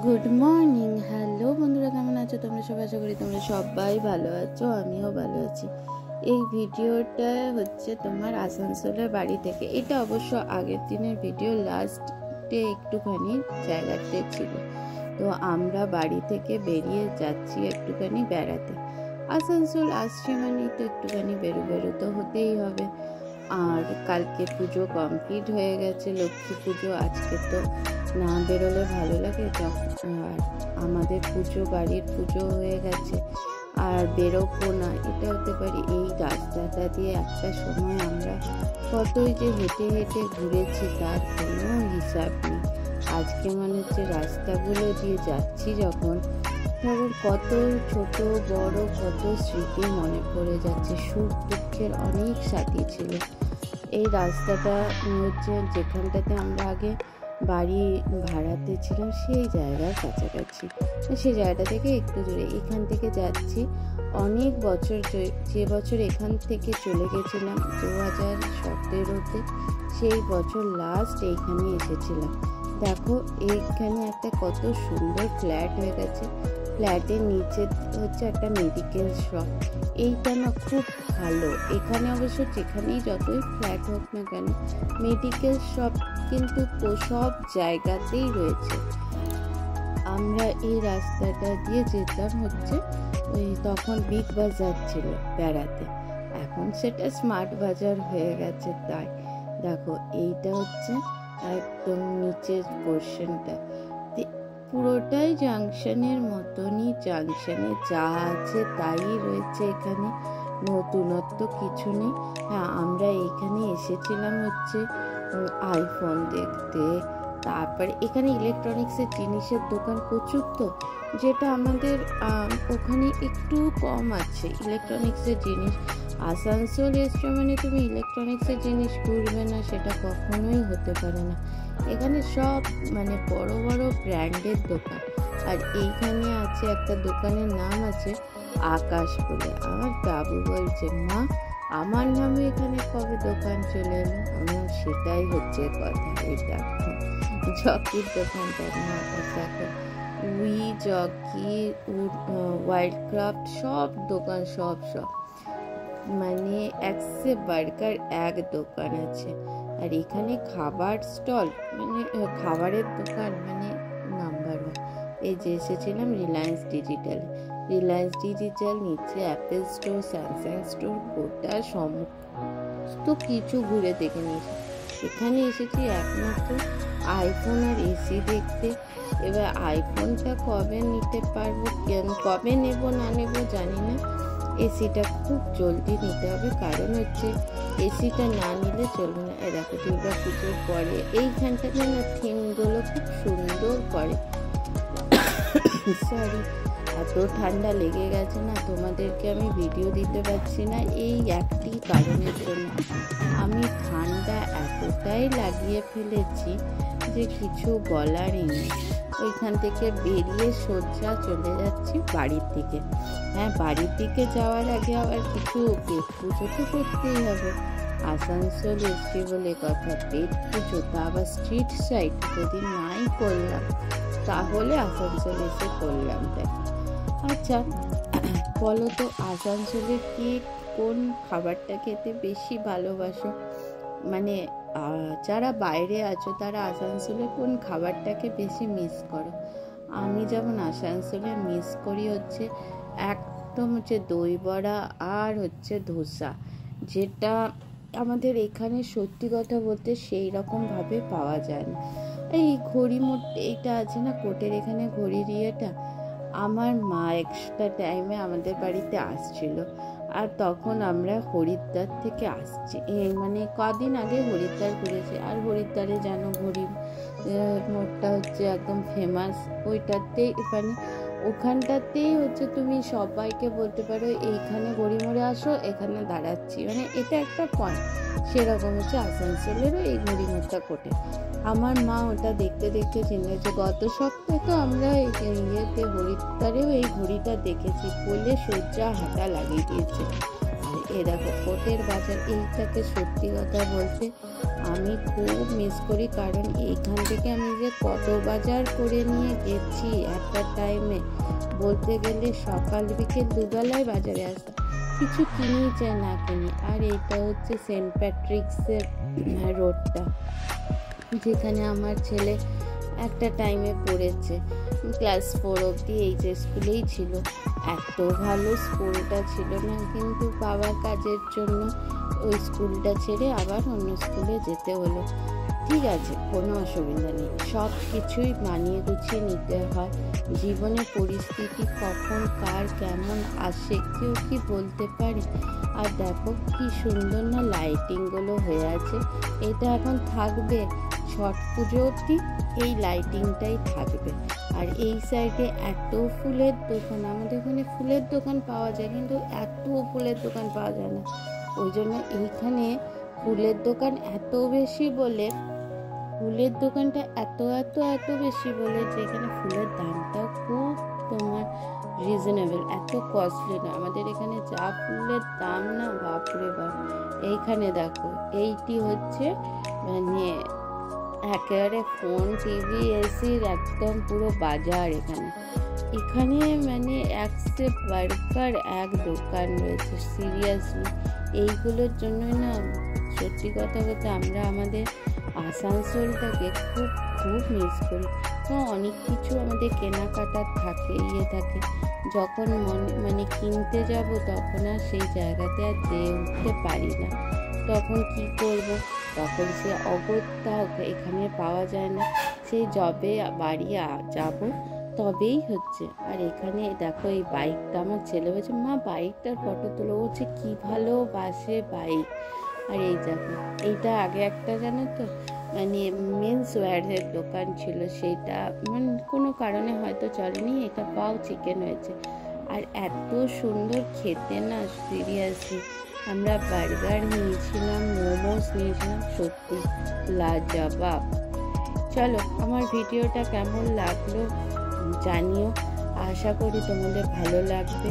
Good morning. Hello বন্ধুরা, কেমন আছো তোমরা সবাই? আশা করি তোমরা সবাই ভালো আছো, আমিও ভালো আছি। এই ভিডিওটা হচ্ছে তোমার আসানসোলের বাড়ি থেকে। এটা অবশ্য আগের দিনের ভিডিও, লাস্টে একটুখানি জায়গাতে ছিল। তো আমরা বাড়ি থেকে বেরিয়ে যাচ্ছি একটুখানি বেড়াতে। আসানসোল আসছি মানে তো একটুখানি বেরো তো হতেই হবে। আর কালকে পুজো কমপ্লিট হয়ে গেছে, লক্ষ্মী পুজো। আজকে তো না বেরোলে ভালো লাগে, আর আমাদের পুজো, বাড়ির পুজো হয়ে গেছে আর বেরোবো না, এটা হতে পারে। এই রাস্তাটা দিয়ে একটা সময় আমরা কতই যে হেঁটে হেঁটে ঘুরেছি তার কোনো হিসাব নেই। আজকে মনে হচ্ছে রাস্তাগুলো দিয়ে যাচ্ছি যখন, তখন কত ছোট বড় কত স্মৃতি মনে পড়ে যাচ্ছে। সুখ দুঃখের অনেক সাথী ছিল। এই রাস্তাটা হচ্ছে যেখানটাতে আমরা আগে বাড়ি ভাড়াতে ছিলাম, সেই জায়গার কাছাকাছি, সেই জায়গাটা থেকে একটু দূরে। এখান থেকে যাচ্ছি অনেক বছর, যে বছর এখান থেকে চলে গেছিলাম 2017-তে, সেই বছর লাস্ট এইখানে এসেছিলাম। দেখো এইখানে একটা কত সুন্দর ফ্ল্যাট হয়ে গেছে। ফ্ল্যাটের নিচে হচ্ছে একটা মেডিকেল শপ। এইটা না খুব ভালো। এখানে অবশ্য যেখানেই যতই ফ্ল্যাট হোক না কেন, মেডিকেল শপ কিন্তু সব জায়গাতেই রয়েছে। আমরা এই রাস্তাটা দিয়ে যেতাম হচ্ছে তখন বিগ বাজার ছিল বেড়াতে, এখন সেটা স্মার্ট বাজার হয়ে গেছে। তাই দেখো এইটা হচ্ছে একদম নিচের পোর্শনটা, পুরোটাই জাংশনের মতনই। জাংশনে যা আছে তাই রয়েছে এখানে, নতুনত্ব কিছু নেই। হ্যাঁ, আমরা এখানে এসেছিলাম হচ্ছে আইফোন দেখতে। তারপরে এখানে ইলেকট্রনিক্সের জিনিসের দোকান প্রচুর, তো যেটা আমাদের ওখানে একটু কম আছে ইলেকট্রনিক্সের জিনিস। আসানসোল এসছে মানে তুমি ইলেকট্রনিক্সের জিনিস ঘুরবে না, সেটা কখনোই হতে পারে না। এখানে সব মানে বড় বড় ব্র্যান্ডের দোকান। আর এইখানে আছে একটা দোকানের নাম আছে আকাশ বলে। আমার বাবু বলছে, মা আমার নামে এখানে কবে দোকান চলে এলো? আমার সেটাই হচ্ছে কথা। এটা জকির দোকানটার নাম দেখো, উই জকি, ওয়াইল্ড ক্রাফট, সব দোকান, সব মানে একসে বার্গার এক দোকান আছে। আর এখানে খাবার স্টল, মানে খাবারের দোকান মানে নাম্বার ওয়ান। এই যে এসেছিলাম রিলায়েন্স ডিজিটাল, নিচে অ্যাপেল স্টোর, স্যামসাং স্টোর, গোটা সমস্ত কিছু ঘুরে দেখে নিয়েছি। এখানে এসেছি একমাত্র আইফোন আর এসি দেখতে। এবার আইফোনটা কবে নিতে পারবো, কবে নেব না নেব জানি না। এসিটা খুব জলদি নিতে হবে, কারণ হচ্ছে এসিটা না নিলে চলবে না। দেখো দুর্গা পুজোর পরে এইখানটাতে না থিমগুলো খুব সুন্দর করে। সরি, এত ঠান্ডা লেগে গেছে না, তোমাদেরকে আমি ভিডিও দিতে পারছি না এই একটি কারণের জন্য। আমি ঠান্ডা এতটাই লাগিয়ে ফেলেছি যে কিছু বলারই নেই। ওইখান থেকে বেরিয়ে সোজা চলে যাচ্ছি বাড়ির দিকে। হ্যাঁ, বাড়ির দিকে যাওয়ার আগে আবার কিছু পেট পুজো তো করতেই হবে। আসানসোল এসছি বলে কথা, পেট পুজো তা আবার স্ট্রিট সাইড যদি নাই করলাম তাহলে আসানসোল এসে করলাম। তাই আচ্ছা বলো তো, আসানসোলে কি কোন খাবারটা খেতে বেশি ভালোবাসো? মানে যারা বাইরে আছো তারা আসানসোলে কোন খাবারটাকে বেশি মিস করো? আমি যেমন আসানসোলে মিস করি হচ্ছে একদম হচ্ছে দই বড়া আর হচ্ছে ধোসা, যেটা আমাদের এখানে সত্যি কথা বলতে সেই রকমভাবে পাওয়া যায় না। এই ঘড়ি মোট এইটা আছে না কোর্টের এখানে ঘড়ির ইয়েটা, আমার মা এক্সট্রা টাইমে আমাদের বাড়িতে আসছিল, আর তখন আমরা হরিদ্বার থেকে আসছি। মানে কদিন আগে হরিদ্বার ঘুরেছি। আর হরিদ্বারে যেন ঘড়ি মোড়টা হচ্ছে একদম ফেমাস। ওইটাতেই মানে ওখানটাতেই হচ্ছে তুমি সবাইকে বলতে পারো এইখানে ঘড়ি মোড়ে আসো, এখানে দাঁড়াচ্ছি, মানে এটা একটা পয়েন্ট। সেরকম হচ্ছে আসানসোলেরও এই ঘড়ি মোড়টা কোটে। আমার মা ওটা দেখতে দেখতে চিনেছে। গত সপ্তাহে তো আমরা ইয়েতে হরিদ্বারেও এই ঘড়িটা দেখেছি বলে সোজা হাঁটা লাগিয়ে দিয়েছে। আর এ দেখো কোটের বাজার, এইটাকে সত্যি কথা বলতে আমি খুব মিস করি, কারণ এইখান থেকে আমি যে কত বাজার করে নিয়ে গেছি একটা টাইমে, বলতে গেলে সকাল বিকেল দুবেলায় বাজারে আসতাম, কিছু কিনেই চাই না কিনি। আর এইটা হচ্ছে সেন্ট প্যাট্রিক্সের রোডটা, যেখানে আমার ছেলে একটা টাইমে পড়েছে, ক্লাস 4 অবধি এই যে স্কুলেই ছিল। এত ভালো স্কুলটা ছিল না, কিন্তু বাবার কাজের জন্য ওই স্কুলটা ছেড়ে আবার অন্য স্কুলে যেতে হলো। ঠিক আছে, কোনো অসুবিধা নেই, সব কিছুই মানিয়ে গুছিয়ে নিতে হয়। জীবনে পরিস্থিতি কখন কার কেমন আসে কেউ কি বলতে পারে। আর দেখো কি সুন্দর না লাইটিংগুলো হয়ে আছে। এটা এখন থাকবে ছট পুজো অবধি, এই লাইটিংটাই থাকবে। আর এই সাইডে এত ফুলের দোকান, আমাদের এখানে ফুলের দোকান পাওয়া যায়, কিন্তু এত ফুলের দোকান পাওয়া যায় না। ওই জন্য এইখানে ফুলের দোকান এত বেশি বলে, ফুলের দোকানটা এত বেশি বলে যে এখানে ফুলের দামটাও খুব তোমার রিজনেবল, এত কস্টলি না। আমাদের এখানে যা ফুলের দাম না, বাপরে বাপ। এইখানে দেখো এইটি হচ্ছে মানে একেবারে ফোন টিভি এসির একদম পুরো বাজার এখানে মানে এক সে বার্কার এক দোকান রয়েছে। সিরিয়াসলি এইগুলোর জন্যই না, সত্যি কথা বলতে আমরা আমাদের আসানসোলটাকে খুব মিস করি। অনেক কিছু আমাদের কেনাকাটার থাকে থাকে, যখন মানে কিনতে যাব তখন আর সেই জায়গাতে আর যেয়ে উঠতে পারি না। তখন কি করব, তখন সে অগত্যা এখানে পাওয়া যায় না, সেই যবে বাড়ি যাব তবেই হচ্ছে। আর এখানে দেখো এই বাইকটা, আমার ছেলে বলছে মা বাইকটার ফটো তোলো, হচ্ছে কি ভালোবাসে বাইক। আর এই দেখো এইটা আগে একটা জানো তো মানে মেন্স ওয়্যারের দোকান ছিল, সেইটা মানে কোনো কারণে হয়তো চলেনি, এটা পাও চিকেন হয়েছে। আর এত সুন্দর খেতে না, সিরিয়াসলি আমরা বার্গার নিয়েছিলাম, মোমোস নিয়েছিলাম, সত্যি লাজবাব। চলো আমার ভিডিওটা কেমন লাগলো জানিও, আশা করি তোমাদের ভালো লাগবে।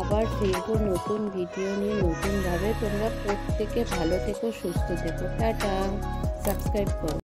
আবার ফিরবো নতুন ভিডিও নিয়ে নতুনভাবে। তোমরা প্রত্যেকে ভালো থেকো, সুস্থ থেকো, টাটা, সাবস্ক্রাইব করো।